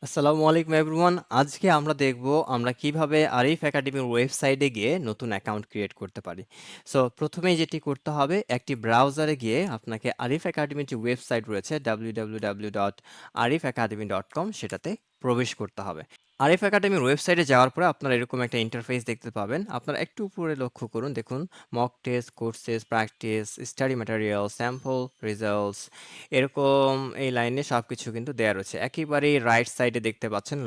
আসসালামু আলাইকুম এভরিওয়ান। আজকে আমরা দেখব আমরা কিভাবে আরিফ একাডেমির ওয়েবসাইটে গিয়ে নতুন অ্যাকাউন্ট ক্রিয়েট করতে পারি। সো প্রথমেই যেটি করতে হবে একটি ব্রাউজারে গিয়ে আপনাকে আরিফ একাডেমির যে ওয়েবসাইট রয়েছে www.arifacademy.com সেটাতে প্রবেশ করতে হবে। আরিফ একাডেমির ওয়েবসাইটে যাওয়ার পরে আপনারা এরকম একটা ইন্টারফেস দেখতে পাবেন। আপনারা একটু উপরে লক্ষ্য করুন, দেখুন mock test, courses, practice, study material, sample, results এরকম এই লাইনে সবকিছু কিন্তু দেয়া রয়েছে। একেবারেই রাইট সাইডে দেখতে পাচ্ছেন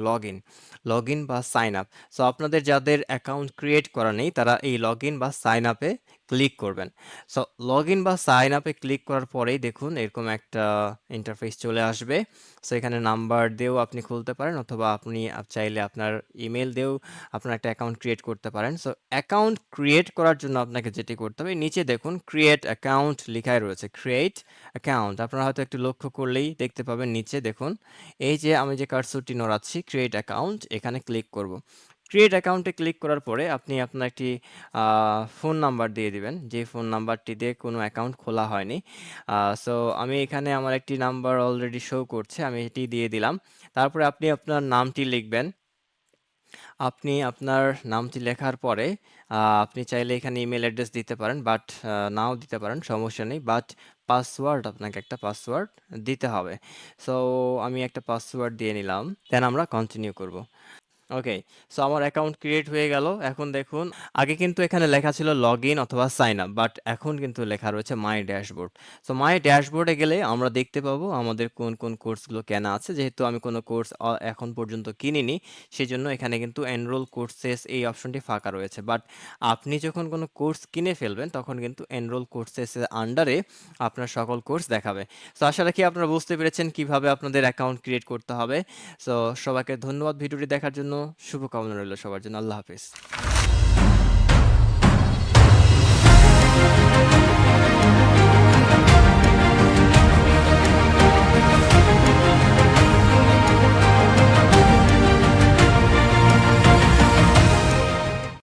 লগইন বা সাইন আপ। সো আপনাদের যাদের অ্যাকাউন্ট ক্রিয়েট করা নেই তারা এই লগইন বা সাইন আপে ক্লিক করবেন। সো লগইন বা সাইন আপে ক্লিক করার পরেই দেখুন এরকম একটা ইন্টারফেস চলে আসবে। সো এখানে নাম্বার দিয়েও আপনি খুলতে পারেন অথবা আপনি চাইলে আপনার ইমেল দিয়েও আপনার একটা অ্যাকাউন্ট ক্রিয়েট করতে পারেন। সো অ্যাকাউন্ট ক্রিয়েট করার জন্য আপনাকে যেটি করতে হবে, নিচে দেখুন ক্রিয়েট অ্যাকাউন্ট লেখাই রয়েছে, ক্রিয়েট অ্যাকাউন্ট। আপনারা হয়তো একটু লক্ষ্য করলেই দেখতে পাবেন নিচে দেখুন এই যে আমি যে কার্সরটি নড়াচ্ছি ক্রিয়েট অ্যাকাউন্ট, এখানে ক্লিক করব। ক্রিয়েট অ্যাকাউন্টে ক্লিক করার পরে আপনি আপনার একটি ফোন নাম্বার দিয়ে দিবেন, যে ফোন নাম্বারটি দিয়ে কোনো অ্যাকাউন্ট খোলা হয়নি। সো আমি এখানে আমার একটি নাম্বার অলরেডি শো করছে, আমি এটি দিয়ে দিলাম। তারপরে আপনি আপনার নামটি লিখবেন। আপনি আপনার নামটি লেখার পরে আপনি চাইলে এখানে ইমেল অ্যাড্রেস দিতে পারেন, বাট নাও দিতে পারেন, সমস্যা নেই। বাট পাসওয়ার্ড, আপনাকে একটা পাসওয়ার্ড দিতে হবে। সো আমি একটা পাসওয়ার্ড দিয়ে নিলাম, দেন আমরা কন্টিনিউ করব। ওকে, সো আমার অ্যাকাউন্ট ক্রিয়েট হয়ে গেল। এখন দেখুন আগে কিন্তু এখানে লেখা ছিল লগ ইন অথবা সাইন আপ, বাট এখন কিন্তু লেখা রয়েছে মাই ড্যাশবোর্ড। সো মাই ড্যাশবোর্ডে গেলে আমরা দেখতে পাবো আমাদের কোন কোন কোর্সগুলো কেনা আছে। যেহেতু আমি কোনো কোর্স এখন পর্যন্ত কিনিনি, সেজন্য এখানে কিন্তু এনরোল কোর্সেস এই অপশনটি ফাঁকা রয়েছে। বাট আপনি যখন কোনো কোর্স কিনে ফেলবেন তখন কিন্তু এনরোল কোর্সেসের আন্ডারে আপনার সকল কোর্স দেখাবে। সো আশা রাখি আপনারা বুঝতে পেরেছেন কিভাবে আপনাদের অ্যাকাউন্ট ক্রিয়েট করতে হবে। সো সবাইকে ধন্যবাদ ভিডিওটি দেখার জন্য। শুভকামনা রইল সবার জন্য। আল্লাহ হাফেজ।